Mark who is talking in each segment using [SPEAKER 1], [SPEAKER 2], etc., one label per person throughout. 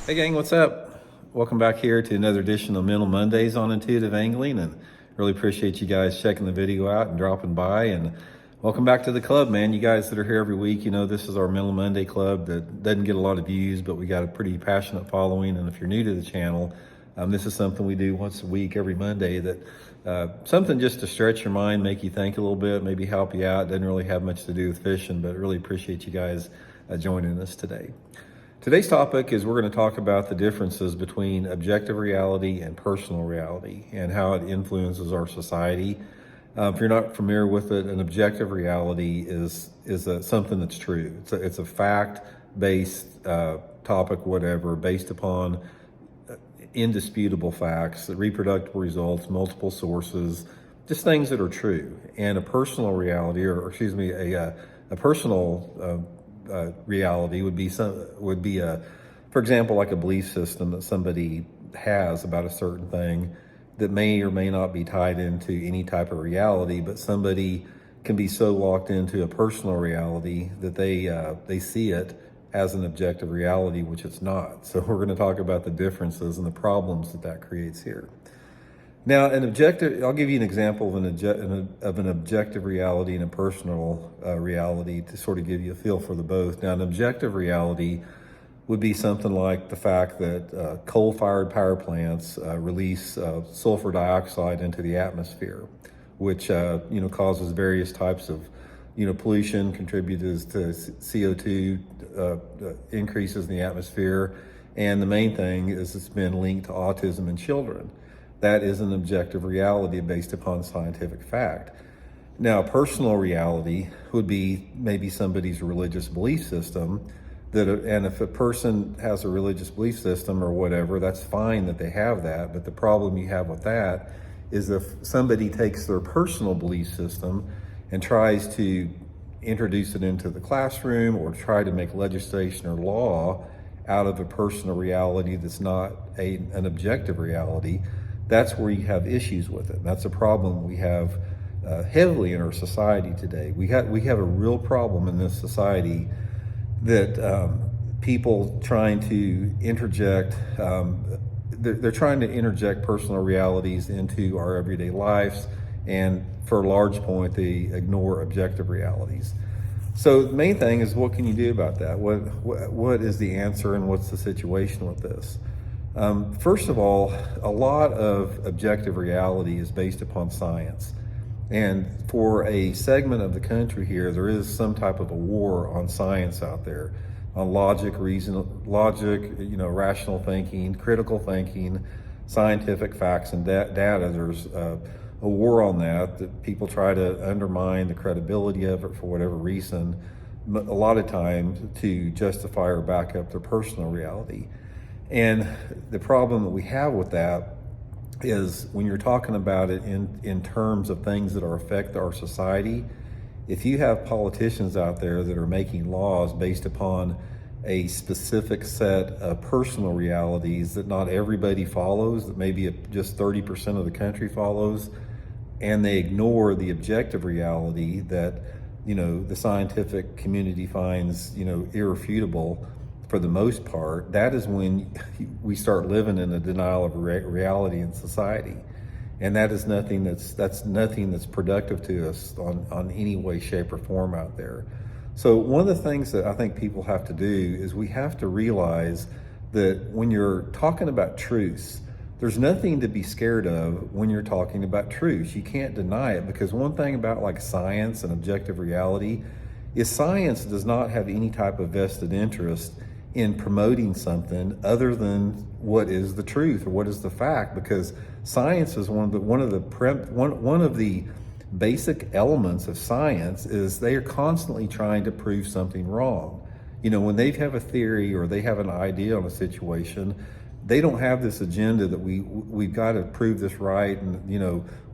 [SPEAKER 1] Hey gang, what's up? Welcome back here to another edition of Mental Mondays on Intuitive Angling, and really appreciate you guys checking the video out and dropping by. And welcome back to the club, man. You guys that are here every week, you know this is our Mental Monday club that doesn't get a lot of views, but we got a pretty passionate following. And if you're new to the channel, this is something we do once a week, every Monday. Something just to stretch your mind, make you think a little bit, maybe help you out. Doesn't really have much to do with fishing, but really appreciate you guys joining us today. Today's topic is we're going to talk about the differences between objective reality and personal reality and how it influences our society. If you're not familiar with it, an objective reality is something that's true. It's a fact-based topic, whatever, based upon indisputable facts, reproducible results, multiple sources, just things that are true. And a personal reality, a personal reality would be for example, like a belief system that somebody has about a certain thing that may or may not be tied into any type of reality, but somebody can be so locked into a personal reality that they see it as an objective reality, which it's not. So we're going to talk about the differences and the problems that creates here. Now, I'll give you an example of an objective reality and a personal reality to sort of give you a feel for the both. Now, an objective reality would be something like the fact that coal-fired power plants release sulfur dioxide into the atmosphere, which causes various types of pollution, contributes to CO2 increases in the atmosphere, and the main thing is it's been linked to autism in children. That is an objective reality based upon scientific fact. Now, personal reality would be maybe somebody's religious belief system. And if a person has a religious belief system or whatever, that's fine that they have that. But the problem you have with that is if somebody takes their personal belief system and tries to introduce it into the classroom or try to make legislation or law out of a personal reality that's not an objective reality, that's where you have issues with it. That's a problem we have heavily in our society today. We have a real problem in this society that people trying to interject, they're trying to interject personal realities into our everyday lives, and for a large point, they ignore objective realities. So the main thing is, what can you do about that? What is the answer, and what's the situation with this? First of all, a lot of objective reality is based upon science. And for a segment of the country here, there is some type of a war on science out there, on logic, rational thinking, critical thinking, scientific facts and data. There's a war on that people try to undermine the credibility of it for whatever reason, a lot of times to justify or back up their personal reality. And the problem that we have with that is when you're talking about it in terms of things that affect our society, if you have politicians out there that are making laws based upon a specific set of personal realities that not everybody follows, that maybe just 30% of the country follows, and they ignore the objective reality that the scientific community finds irrefutable, for the most part, that is when we start living in a denial of reality in society. And that's nothing that's productive to us on any way, shape, or form out there. So one of the things that I think people have to do is we have to realize that when you're talking about truths, there's nothing to be scared of when you're talking about truths. You can't deny it, because one thing about like science and objective reality is science does not have any type of vested interest in promoting something other than what is the truth or what is the fact, because science is one of the basic elements of science is they are constantly trying to prove something wrong. When they have a theory or they have an idea on a situation, they don't have this agenda that we've got to prove this right, and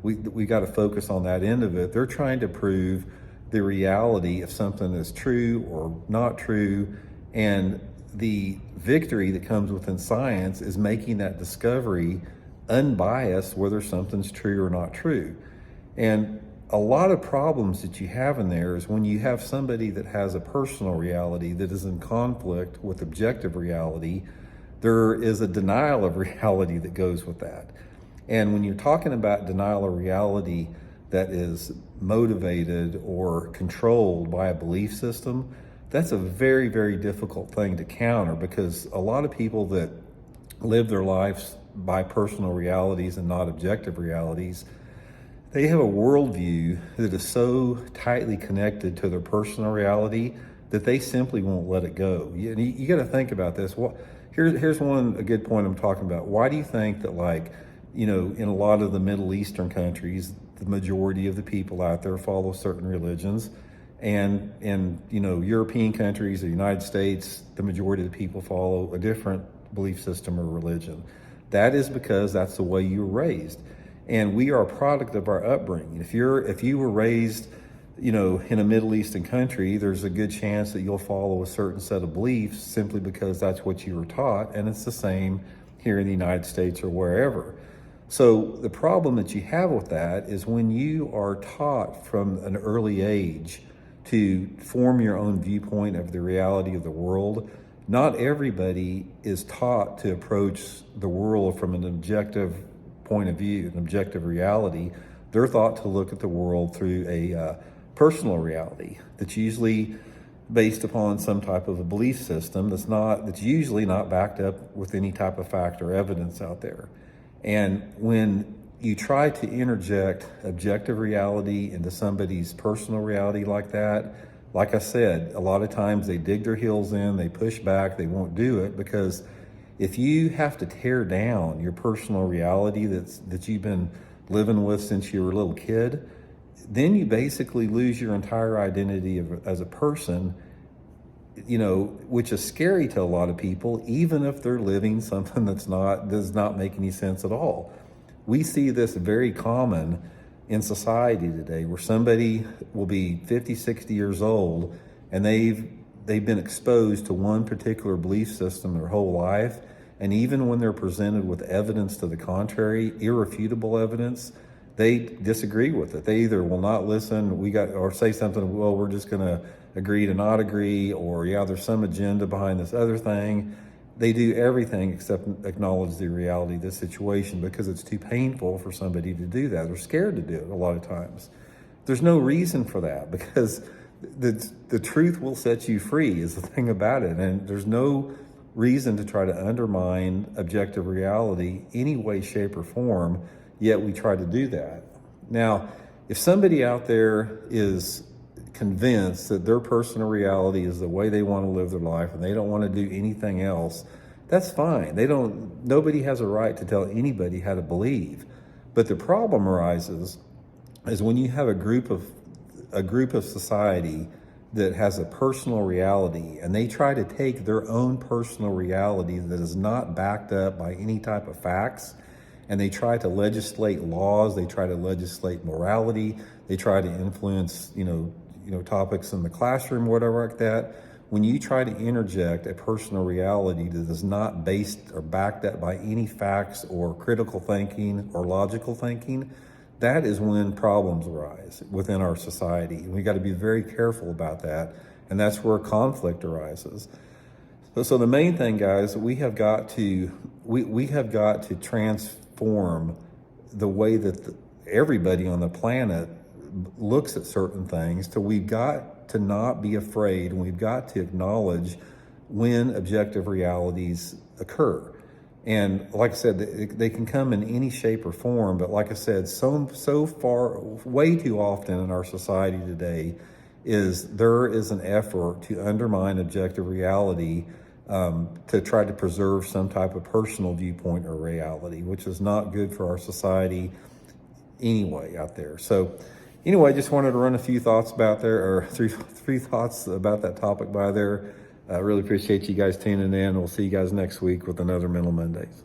[SPEAKER 1] we got to focus on that end of it. They're trying to prove the reality of something is true or not true, and the victory that comes within science is making that discovery unbiased, whether something's true or not true. And a lot of problems that you have in there is when you have somebody that has a personal reality that is in conflict with objective reality, there is a denial of reality that goes with that. And when you're talking about denial of reality that is motivated or controlled by a belief system, that's a very, very difficult thing to counter, because a lot of people that live their lives by personal realities and not objective realities, they have a worldview that is so tightly connected to their personal reality that they simply won't let it go. You got to think about this. Here's a good point I'm talking about. Why do you think that, like, in a lot of the Middle Eastern countries, the majority of the people out there follow certain religions, and in European countries, the United States, the majority of the people follow a different belief system or religion? That is because that's the way you were raised. And we are a product of our upbringing. If you were raised, in a Middle Eastern country, there's a good chance that you'll follow a certain set of beliefs simply because that's what you were taught. And it's the same here in the United States or wherever. So the problem that you have with that is when you are taught from an early age to form your own viewpoint of the reality of the world, not everybody is taught to approach the world from an objective point of view, an objective reality. They're thought to look at the world through a personal reality that's usually based upon some type of a belief system that's usually not backed up with any type of fact or evidence out there. And when you try to interject objective reality into somebody's personal reality like that, like I said, a lot of times they dig their heels in, they push back, they won't do it, because if you have to tear down your personal reality that you've been living with since you were a little kid, then you basically lose your entire identity as a person, which is scary to a lot of people, even if they're living something that does not make any sense at all. We see this very common in society today, where somebody will be 50, 60 years old and they've been exposed to one particular belief system their whole life. And even when they're presented with evidence to the contrary, irrefutable evidence, they disagree with it. They either will not listen, or say something, well, we're just going to agree to not agree, or yeah, there's some agenda behind this other thing. They do everything except acknowledge the reality of the situation, because it's too painful for somebody to do that. They're scared to do it a lot of times. There's no reason for that, because the truth will set you free is the thing about it. And there's no reason to try to undermine objective reality any way, shape, or form, yet we try to do that. Now, if somebody out there is convinced that their personal reality is the way they want to live their life and they don't want to do anything else, that's fine. Nobody has a right to tell anybody how to believe. But the problem arises is when you have a group of society that has a personal reality, and they try to take their own personal reality that is not backed up by any type of facts, and they try to legislate laws, they try to legislate morality, they try to influence, topics in the classroom, whatever like that. When you try to interject a personal reality that is not based or backed up by any facts or critical thinking or logical thinking, that is when problems arise within our society. And we got to be very careful about that. And that's where conflict arises. So the main thing, guys, we have got to transform the way that everybody on the planet looks at certain things, till we've got to not be afraid, and we've got to acknowledge when objective realities occur. And like I said, they can come in any shape or form, but like I said, so far, way too often in our society today, there is an effort to undermine objective reality, to try to preserve some type of personal viewpoint or reality, which is not good for our society anyway out there. So anyway, I just wanted to run a few thoughts about there, or three thoughts about that topic by there. I really appreciate you guys tuning in. We'll see you guys next week with another Mental Mondays.